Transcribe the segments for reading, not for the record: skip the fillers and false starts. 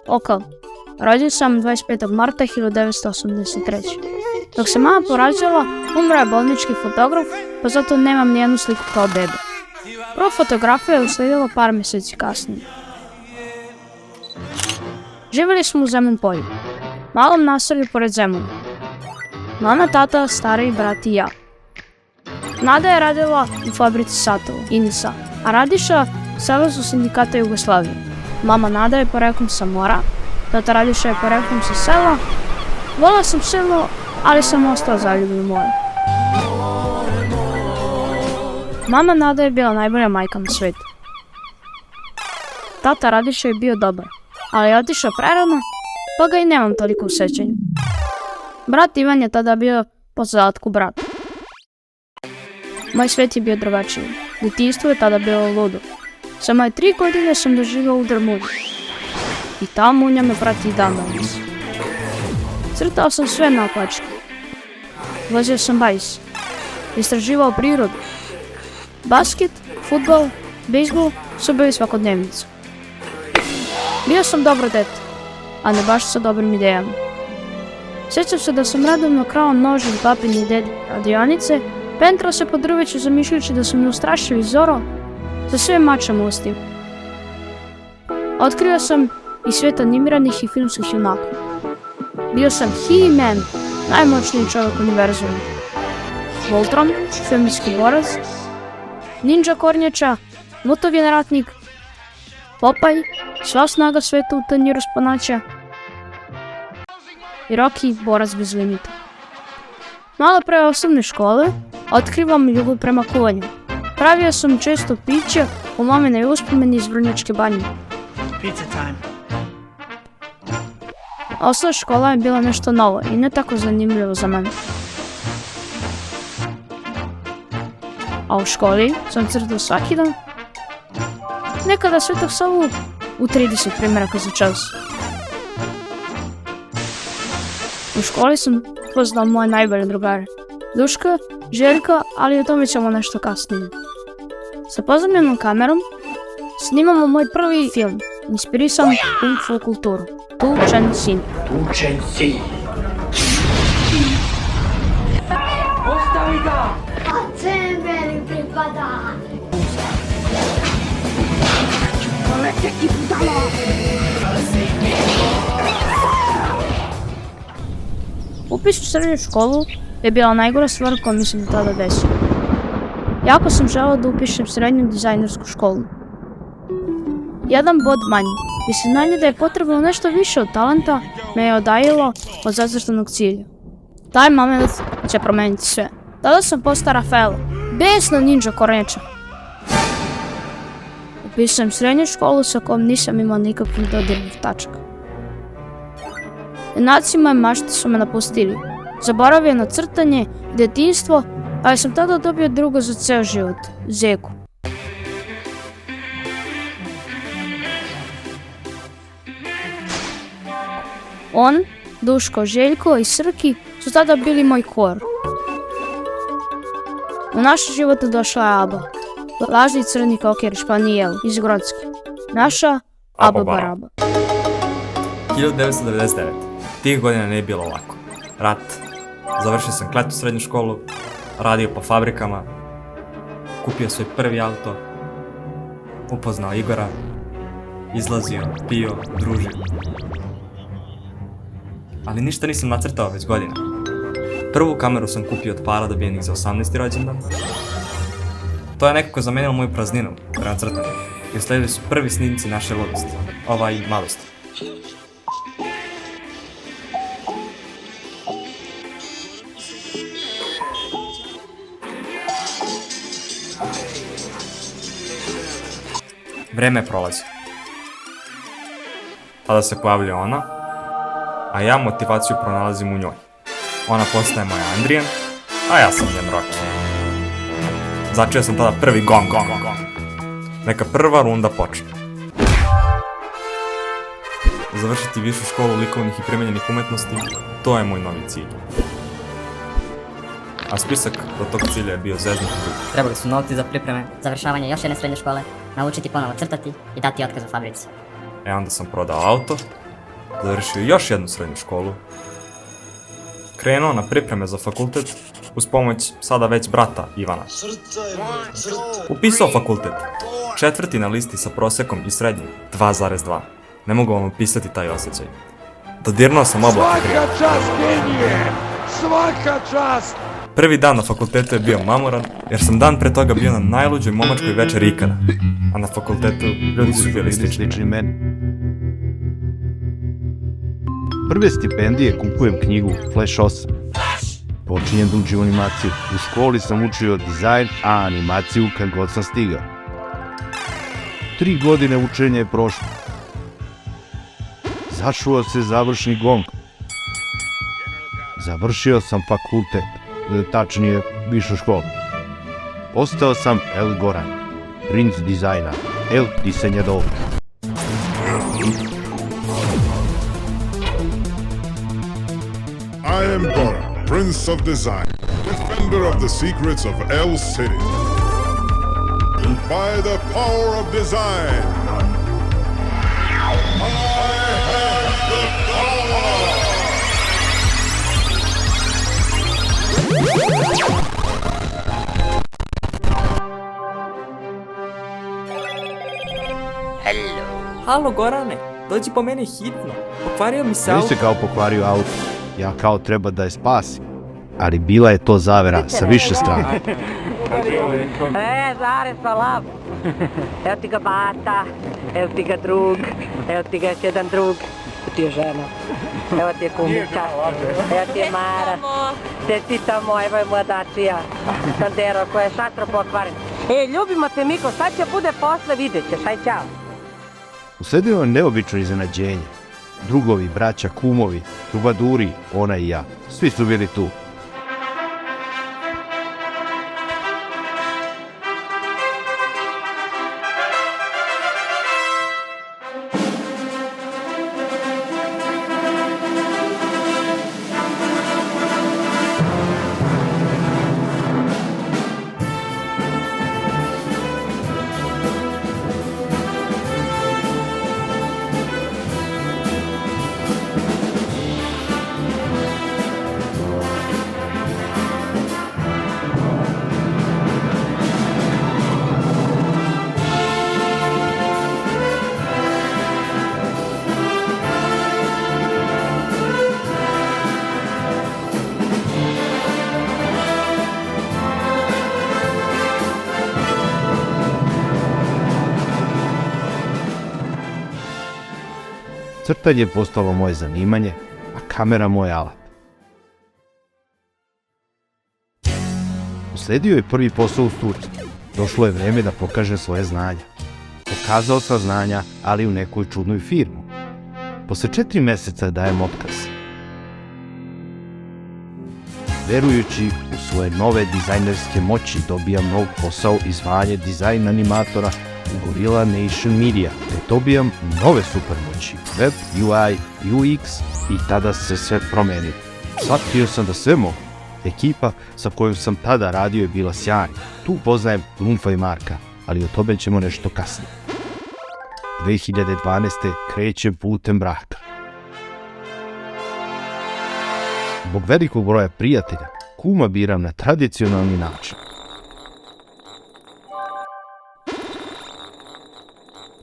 Okal. Rođen sam 25. marta 1983. Dok se mama porađala, umro je bolnički fotograf, pa zato nemam nijednu sliku kao bebe. Prva fotografija je uslijedila par mjeseci kasnije. Živjeli smo u Zemun polju, malom naselju pored Zemuna. Mama, tata, stariji brat i ja. Nada je radila u fabrici satova, INISA, a Radiša u Savezu sindikata Jugoslavije. Mama Nada je poreklom sa mora, tata Radiša je poreklom sa sela. Volila sam selo, ali sam ostala zaljubljen u more. Mama Nada je bila najbolja majka na svijetu. Tata Radiša je bio dobar, ali je otišao prerano, pa ga i nemam toliko u sjećanju. Brat Ivan je tada bio po zadatku brata. Moj svijet je bio drugačiji. Djetinjstvo je tada bilo ludo. Sa moje 3 godine sam doživio udar munje. I ta munja me prati i dan danas. Crtao sam sve naopačke. Vozio sam bajs. Istraživao prirodu. Basket, fudbal, bejsbol su bili svakodnevnicu. Bio sam dobro dete, a ne baš sa dobrim idejama. Sjećam se da sam redovno krao nož iz babine i dedi radionice, pentrao se po drveću zamišljajući da su mi ustrašili Zoro sa sve mačem u ustima. Otkrio sam i svijet animiranih i filmskih junaka. Bio sam He-Man, najmoćniji čovjek univerzuma. Voltron, svemirski borac, Ninja Kornjača, Mutovjen ratnik, Popaj, sva snaga sveta u tanjiru spanaća i Rocky, borac bez limita. Malo pre osnovne škole otkrivam ljubav prema kuvanju. Pravio sam često piće u mamine uspomeni iz Vrnjačke banje. Pizza time. Osnovna škola je bila nešto novo i ne tako zanimljivo za mene. A u školi sam crtao svaki dan. Nekada Svetog Savu u 30 primjeraka za čas. U školi sam poznao moje najbolje drugare. Duška, Željka, ali o tome ćemo nešto kasnije. Sa pozemljenom kamerom snimamo moj prvi film, inspirisan kung fu kulturu. Tu Chen Xin. Ostavi ga! A Cemberi pripada! Polete ti budalo! Upis u srednju školu je bila najgora stvar koja mi se do tada desila. Jako sam želeo da upišem srednju dizajnersku školu. Jedan bod manji i saznanje da je potrebno nešto više od talenta me je odaljilo od zacrtanog cilja. Taj moment će promijeniti sve. Tada sam postao Rafael, besna ninja kornjača. Upisujem srednju školu sa kojom nisam imao nikakvih dodirnih tačaka. Junaci moje mašte su me napustili. Zaboravio na crtanje, djetinjstvo, ali sam tada dobio drugo za ceo život, Zeku. On, Duško, Željko i Srki su tada bili moj kor. U naš život došla je Aba, lažni crni koker Španijel iz Grodske. Naša Aba Baraba. 1999. Tih godina nije bilo lako. Rat. Završio sam Kletu srednju školu, radio po fabrikama, kupio svoj prvi auto, upoznao Igora, izlazio, pio, družio. Ali ništa nisam nacrtao već godina. Prvu kameru sam kupio od para dobijenih za 18. rođendan. To je nekako zamenilo moju prazninu prema crtanju i uslijedili su prvi snimci naše ludosti, malosti. Vreme prolazi. Tada se pojavlja ona, a ja motivaciju pronalazim u njoj. Ona postaje moj Andrijan, a ja sam njen Rocky. Začeo sam tada prvi gong. Neka prva runda počne. Završiti višu školu likovnih i primenjenih umetnosti, to je moj novi cilj. A spisak do tog cilja je bio zeznut dug. Trebali su novci za pripreme, završavanje još jedne srednje škole, naučiti ponovo crtati i dati otkaz u fabrici. Onda sam prodao auto završio još jednu srednju školu, krenuo na pripreme za fakultet uz pomoć sada već brata Ivana. Upisao fakultet, 4. na listi sa prosekom i srednjim 2,2. Ne mogu vam opisati taj osjećaj. Dodirnuo sam oblake prije. Svaka čast, genije! Svaka čast! Prvi dan na fakultetu je bio mamoran, jer sam dan pre toga bio na najluđoj momačkoj večeri ikada. A na fakultetu ljudi su bili slični meni. Prve stipendije kupujem knjigu Flash 8. Počinjem da učim animaciju. U školi sam učio dizajn, a animaciju kad god sam stigao. 3 godine učenja je prošlo. Zašuo se završni gong. Završio sam fakultet, tačnije višu školu. Postao sam El Goran, princ dizajna, El diseñador. I am Goran, Prince of Design, defender of the secrets of El City. By the power of design, I have the power! Halo Gorane, dođi po mene hitno, pokvario mi se Meni auto. se kao pokvario auto. Ja kao treba da je spasim. Ali bila je to zavera sa više strana. Zare salam. Evo ti ga bata, evo ti ga drug, evo ti ga još jedan drug. Evo ti je žena, evo ti je kumica, evo ti je Mara, čestitamo, evo je moja Dačija, Sandero koja je šatro pokvaren. Ljubimo te Miko, šta će bude posle, vidjet ćeš, aj ćao. Usledilo je neobično iznenađenje. Drugovi, braća, kumovi, trubaduri, ona i ja. Svi su bili tu. Crtanje je postalo moje zanimanje, a kamera moj alat. Usledio je prvi posao u studiju. Došlo je vreme da pokažem svoje znanja. Pokazao sam znanja, ali u nekoj čudnoj firmu. Posle 4 meseca dajem otkaz. Verujući u svoje nove dizajnerske moći dobijam nov posao i zvanje dizajn animatora u Gorilla Nation Media, te dobijam nove supermoći, web, UI, UX i tada se sve promenilo. Shvatio sam da sve mogu. Ekipa sa kojom sam tada radio je bila sjajna. Tu poznajem Lumfa i Marka, ali o tome ćemo nešto kasnije. 2012. krećem putem braka. Zbog velikog broja prijatelja, kuma biram na tradicionalni način.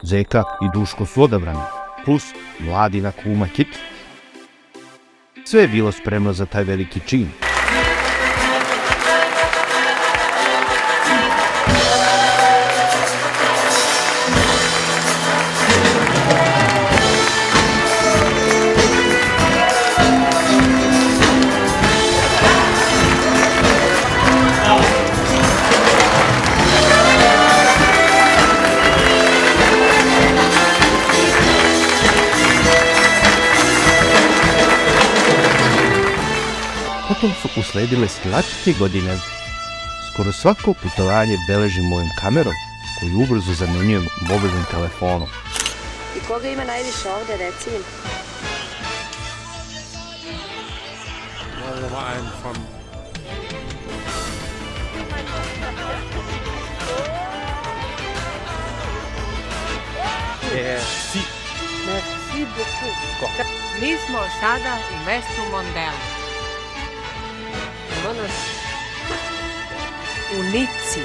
Zeka i Duško su odabrani, plus mladina kuma Kit. Sve je bilo spremno za taj veliki čin. Potom su usledile slatke godine. Skoro svako putovanje beležim mojom kamerom, koju ubrzo zamenjujem mobilnim telefonom. I koga ima najviše ovde, reci mi? Merci beaucoup. Mi smo sada u mestu Mondela. Evo nas u Nici.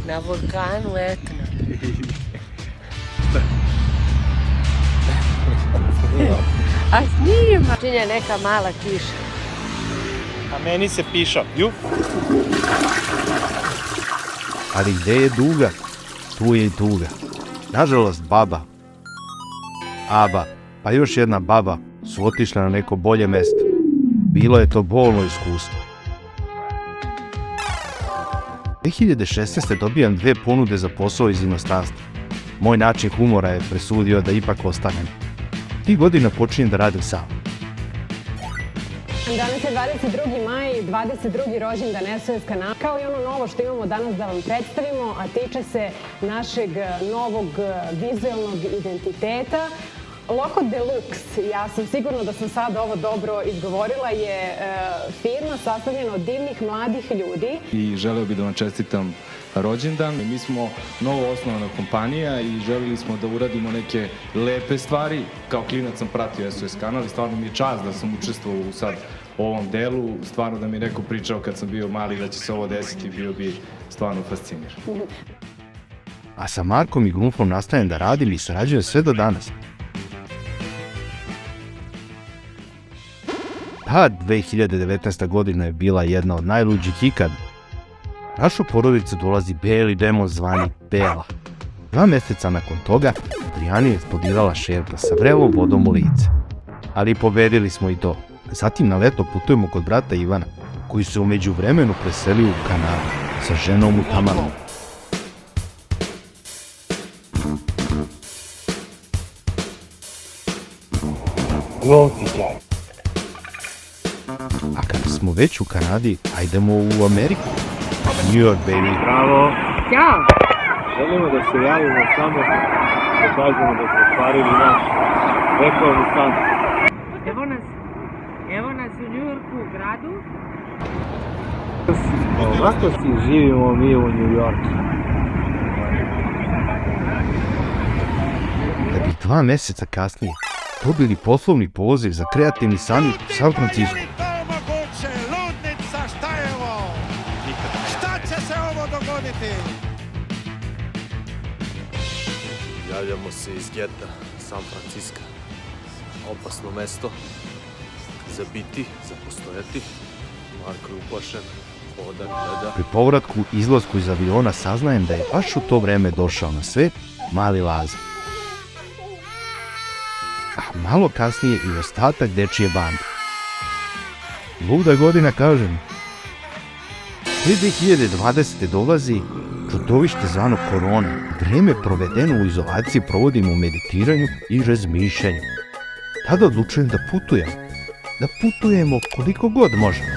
Na vulkanu Etna. A snima. Činje neka mala kiša. A meni se piša. Ju. Ali gde je duga, tu je i tuga. Nažalost, baba, aba, pa još jedna baba su otišle na neko bolje mesto. Bilo je to bolno iskustvo. 2016. dobijam 2 ponude za posao iz inostranstva. Moj način humora je presudio da ipak ostanem. 3 godina počinjem da radim sam. Danas je 22. maj, 22. rođendan SOS kanala. Kao i ono novo što imamo danas da vam predstavimo, a tiče se našeg novog vizualnog identiteta. Loco Deluxe, ja sam sigurna da sam sad ovo dobro izgovorila, je firma sastavljena od divnih mladih ljudi. I želeo bih da vam čestitam rođendan. Mi smo novo osnovana kompanija i želili smo da uradimo neke lepe stvari. Kao klinac sam pratio SOS kanal i stvarno mi je čast da sam učestvovao u sad ovom delu. Stvarno da mi je neko pričao kad sam bio mali da će se ovo desiti, bio bi stvarno fasciniran. A sa Markom i Grunfom nastavim da radim i sarađujem sve do danas. Ta 2019. godina je bila jedna od najluđih ikad. Našu porodicu dolazi beli demon zvani Bela. 2 mjeseca nakon toga, Adrijani je eksplodirala šerka sa vrelom vodom u lice. Ali pobedili smo i to. Zatim na leto putujemo kod brata Ivana, koji se u međuvremenu preselio u Kanadu sa ženom u Tamaru. A kada smo već u Kanadi, ajdemo u Ameriku. New York, baby. Bravo. Ćao. Želimo da se javimo samo da kažemo da smo ostvarili naš vekovni san. Evo nas u Njujorku, u gradu. Ovako si živimo mi u New Yorku. Da bi 2 mjeseca kasnije dobili poslovni poziv za kreativni summit u San Francisco. Javljamo se iz geta San Francisco. Opasno mesto. Za biti, za postojati. Marko je uplašen, hoda, gleda. Pri povratku izlasku iz aviona saznajem da je baš u to vreme došao na svet mali Laza. A malo kasnije i ostatak dečije bande. Luda godina, kažem. 2020. dolazi čudovište zvano korona. Vreme provedeno u izolaciji provodim u meditiranju i razmišljanju. Tada odlučujem da putujem. Da putujemo koliko god možemo.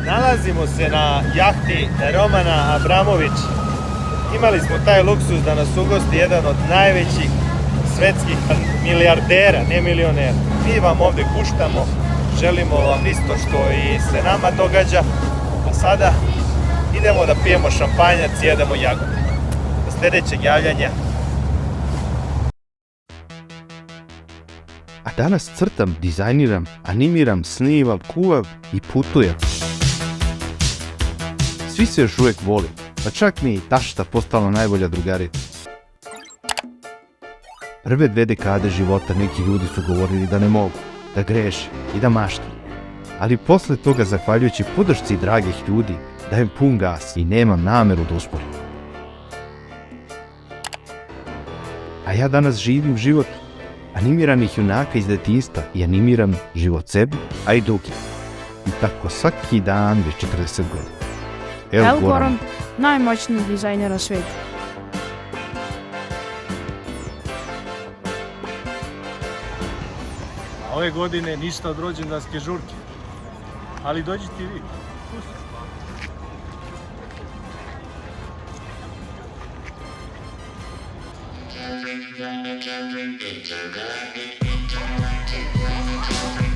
Nalazimo se na jahti Romana Abramović. Imali smo taj luksuz da nas ugosti jedan od najvećih svetskih milijardera, ne milionera. Mi vam ovdje kuštamo, želimo vam isto što i se nama događa, a sada idemo da pijemo šampanjac i jedemo jagode. Do sljedećeg javljanja. A danas crtam, dizajniram, animiram, snivam, kuvam i putujem. Svi se još uvijek volim, pa čak mi i tašta postala najbolja drugarica. Prve 2 dekade života neki ljudi su govorili da ne mogu, da greše i da maštam. Ali posle toga, zahvaljujući podršci dragih ljudi, dajem pun gas i nemam nameru da usporim. A ja danas živim život animiranih junaka iz detinjstva i animiram život sebi, a i drugim. I tako svaki dan već 40 godina. El Goran, najmoćniji dizajner na svijetu. Ove godine ništa od rođendanske žurke, ali dođite i vi. Thank you.